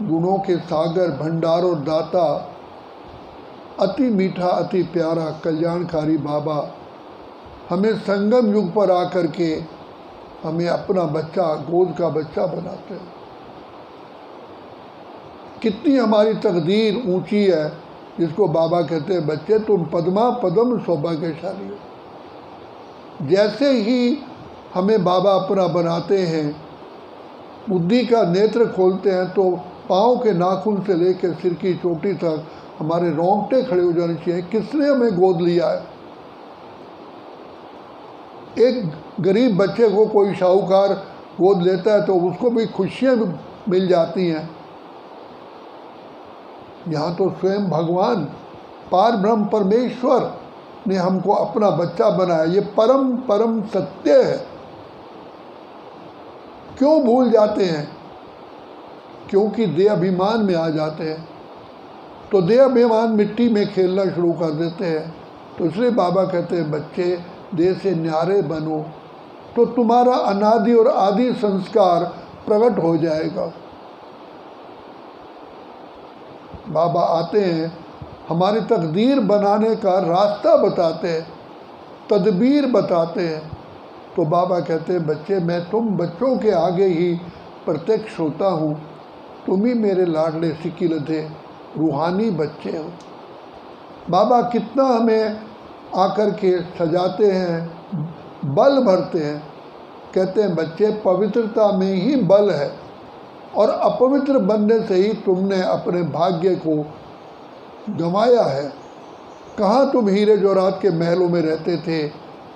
गुणों के सागर भंडार और दाता, अति मीठा अति प्यारा कल्याणकारी बाबा हमें संगम युग पर आकर के हमें अपना बच्चा, गोद का बच्चा बनाते हैं। कितनी हमारी तकदीर ऊंची है, जिसको बाबा कहते हैं बच्चे तुम पद्मा पद्म सौभाग्यशाली हो। जैसे ही हमें बाबा अपना बनाते हैं, बुद्धि का नेत्र खोलते हैं, तो पाँव के नाखून से लेकर सिर की चोटी तक हमारे रोंगटे खड़े हो जाने चाहिए। किसने हमें गोद लिया है? एक गरीब बच्चे को कोई शाहूकार गोद लेता है तो उसको भी खुशियाँ मिल जाती हैं। यहाँ तो स्वयं भगवान पार ब्रह्म परमेश्वर ने हमको अपना बच्चा बनाया। ये परम परम सत्य है। क्यों भूल जाते हैं? क्योंकि देह अभिमान में आ जाते हैं, तो देह अभिमान मिट्टी में खेलना शुरू कर देते हैं। तो इसलिए बाबा कहते हैं बच्चे देह से न्यारे बनो, तो तुम्हारा अनादि और आदि संस्कार प्रकट हो जाएगा। बाबा आते हैं, हमारी तकदीर बनाने का रास्ता बताते हैं, तदबीर बताते हैं। तो बाबा कहते हैं बच्चे मैं तुम बच्चों के आगे ही प्रत्यक्ष होता हूँ, तुम ही मेरे लाडले सिकिलधे रूहानी बच्चे हो। बाबा कितना हमें आकर के सजाते हैं, बल भरते हैं। कहते हैं बच्चे पवित्रता में ही बल है, और अपवित्र बनने से ही तुमने अपने भाग्य को गंवाया है। कहाँ तुम हीरे जवाहरात के महलों में रहते थे,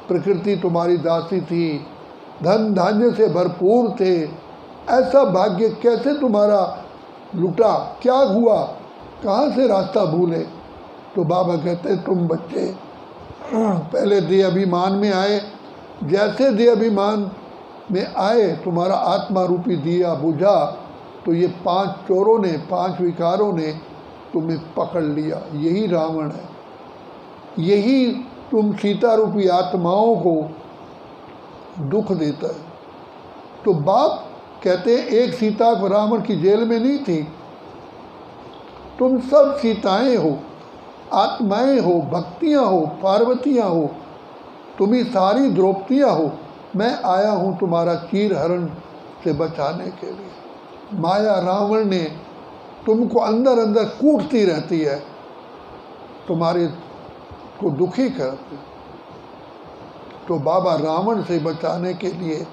प्रकृति तुम्हारी दासी थी, धन धान्य से भरपूर थे, ऐसा भाग्य कैसे तुम्हारा लुटा? क्या हुआ? कहाँ से रास्ता भूले? तो बाबा कहते हैं तुम बच्चे पहले देह अभिमान में आए, जैसे देह अभिमान में आए तुम्हारा आत्मा रूपी दिया बुझा, तो ये 5 चोरों ने, 5 विकारों ने तुम्हें पकड़ लिया। यही रावण है, यही तुम सीता रूपी आत्माओं को दुख देता है। तो बाप कहते हैं एक सीता को रावण की जेल में नहीं थी, तुम सब सीताएं हो, आत्माएं हो, भक्तियां हो, पार्वतियां हो, तुम ही सारी द्रौपदियां हो। मैं आया हूँ तुम्हारा चीर हरण से बचाने के लिए। माया रावण ने तुमको अंदर अंदर कूटती रहती है, तुम्हारे को दुखी करती। तो बाबा रावण से बचाने के लिए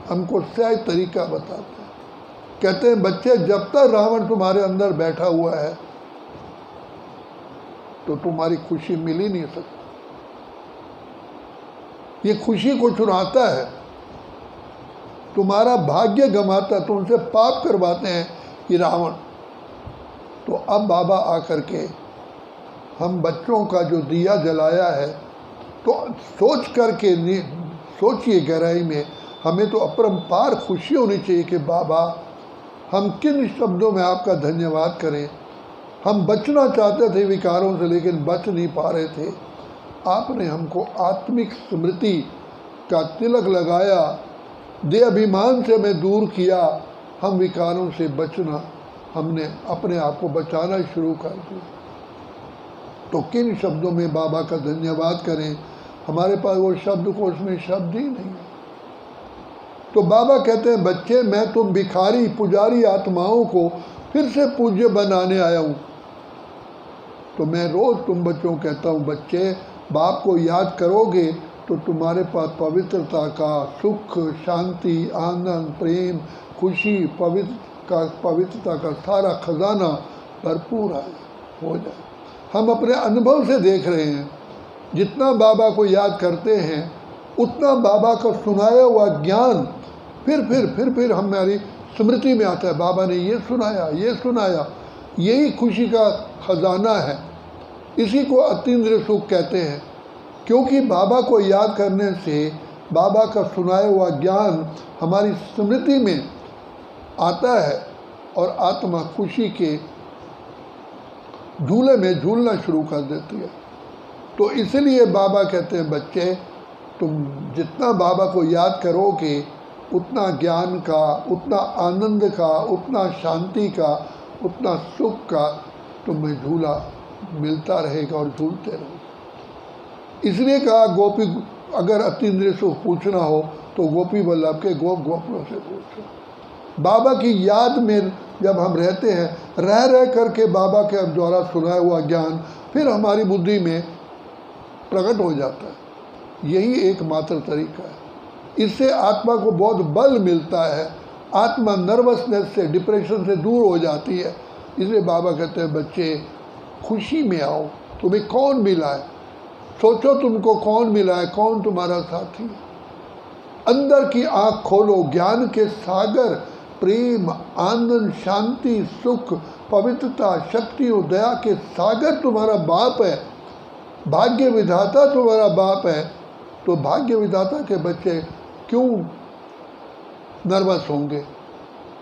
हमको सही तरीका बताते हैं। कहते हैं बच्चे जब तक रावण तुम्हारे अंदर बैठा हुआ है तो तुम्हारी खुशी मिल ही नहीं सकती। ये खुशी को चुराता है, तुम्हारा भाग्य गंवाता है, तुमसे पाप करवाते हैं ये रावण। तो अब बाबा आकर के हम बच्चों का जो दिया जलाया है, तो सोच करके सोचिए गहराई में, हमें तो अपरंपार खुशी होनी चाहिए कि बाबा हम किन शब्दों में आपका धन्यवाद करें। हम बचना चाहते थे विकारों से, लेकिन बच नहीं पा रहे थे। आपने हमको आत्मिक स्मृति का तिलक लगाया, देह अभिमान से हमें दूर किया, हम विकारों से बचना, हमने अपने आप को बचाना शुरू कर दिया। तो किन शब्दों में बाबा का धन्यवाद करें? हमारे पास वो शब्द को उसमें शब्द ही नहीं है। तो बाबा कहते हैं बच्चे मैं तुम भिखारी पुजारी आत्माओं को फिर से पूज्य बनाने आया हूँ। तो मैं रोज़ तुम बच्चों को कहता हूँ बच्चे बाप को याद करोगे तो तुम्हारे पास पवित्रता का सुख, शांति, आनंद, प्रेम, खुशी, पवित्रता का सारा खजाना भरपूर हो जाए। हम अपने अनुभव से देख रहे हैं, जितना बाबा को याद करते हैं उतना बाबा का सुनाया हुआ ज्ञान फिर हमारी स्मृति में आता है। बाबा ने ये सुनाया, ये सुनाया, यही खुशी का खजाना है। इसी को अतीन्द्रिय सुख कहते हैं, क्योंकि बाबा को याद करने से बाबा का सुनाया हुआ ज्ञान हमारी स्मृति में आता है और आत्मा खुशी के झूले में झूलना शुरू कर देती है। तो इसलिए बाबा कहते हैं बच्चे तुम जितना बाबा को याद करोगे उतना ज्ञान का, उतना आनंद का, उतना शांति का, उतना सुख का तुम्हें झूला मिलता रहेगा और झूलते रहो। इसलिए कहा गोपी, अगर अतीन्द्रिय सुख पूछना हो तो गोपी वल्लभ के गोपियों से पूछो। बाबा की याद में जब हम रहते हैं, रह रह करके बाबा के द्वारा सुनाया हुआ ज्ञान फिर हमारी बुद्धि में प्रकट हो जाता है। यही एकमात्र तरीका है। इससे आत्मा को बहुत बल मिलता है, आत्मा नर्वसनेस से, डिप्रेशन से दूर हो जाती है। इसलिए बाबा कहते हैं बच्चे खुशी में आओ, तुम्हें कौन मिला है, सोचो तुमको कौन मिला है, कौन तुम्हारा साथी है। अंदर की आँख खोलो, ज्ञान के सागर, प्रेम, आनंद, शांति, सुख, पवित्रता, शक्ति और दया के सागर तुम्हारा बाप है। भाग्य विधाता तुम्हारा बाप है। तो भाग्य विधाता के बच्चे क्यों नर्वस होंगे?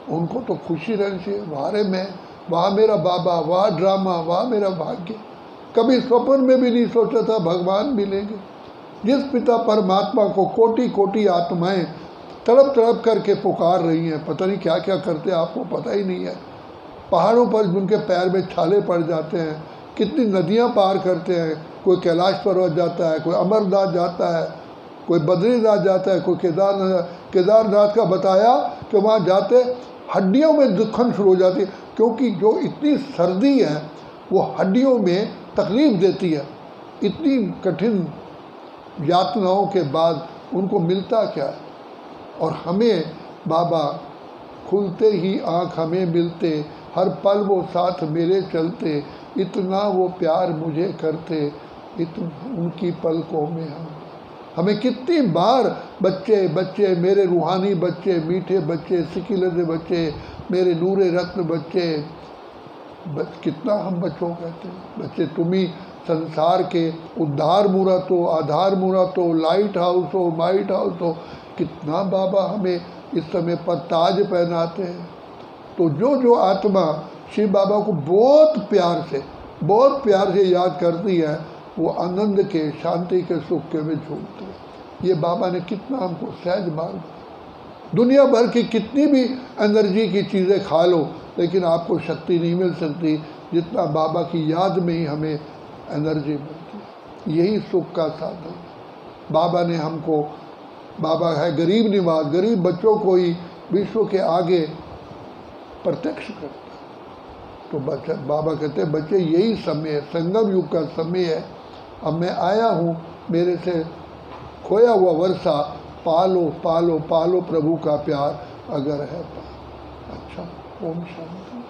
उनको तो खुशी रहनी चाहिए, वारे में वहाँ मेरा बाबा, वहाँ ड्रामा, वहाँ मेरा भाग्य। कभी स्वप्न में भी नहीं सोचा था भगवान मिलेंगे। जिस पिता परमात्मा को कोटि कोटि आत्माएं तड़प तड़प करके पुकार रही हैं, पता नहीं क्या क्या करते हैं, आपको पता ही नहीं है। पहाड़ों पर उनके पैर में छाले पड़ जाते हैं, कितनी नदियाँ पार करते हैं। कोई कैलाश पर्वत जाता है, कोई अमरनाथ जाता है, कोई बद्रीनाथ जाता है, कोई केदारनाथ का बताया कि वहाँ जाते हड्डियों में दुखन शुरू हो जाती है, क्योंकि जो इतनी सर्दी है वो हड्डियों में तकलीफ देती है। इतनी कठिन यातनाओं के बाद उनको मिलता क्या है? और हमें बाबा खुलते ही आँख हमें मिलते, हर पल वो साथ मेरे चलते, इतना वो प्यार मुझे करते, इतना उनकी पलकों में हमें कितनी बार बच्चे बच्चे, मेरे रूहानी बच्चे, मीठे बच्चे, सिकिलते बच्चे, मेरे नूरे रत्न बच्चे, कितना हम बच्चों कहते हैं। बच्चे तुम ही संसार के उद्धार मूर्त हो, आधार मूर्त हो, लाइट हाउस हो, माइट हाउस हो। कितना बाबा हमें इस समय पर ताज पहनाते हैं। तो जो जो आत्मा शिव बाबा को बहुत प्यार से याद करती है, वो आनंद के, शांति के, सुख के में झूमते हैं। ये बाबा ने कितना हमको सहज मार्ग। दुनिया भर की कितनी भी एनर्जी की चीज़ें खा लो, लेकिन आपको शक्ति नहीं मिल सकती जितना बाबा की याद में ही हमें एनर्जी मिलती है। यही सुख का साधन। बाबा ने हमको, बाबा है गरीब निवास, गरीब बच्चों को ही विश्व के आगे प्रत्यक्ष करता है। तो बच्चा, बाबा कहते हैं बच्चे यही समय है, संगम युग का समय है। अब मैं आया हूँ, मेरे से खोया हुआ वर्षा पालो पालो पालो प्रभु का प्यार अगर है। अच्छा, ओम शांति।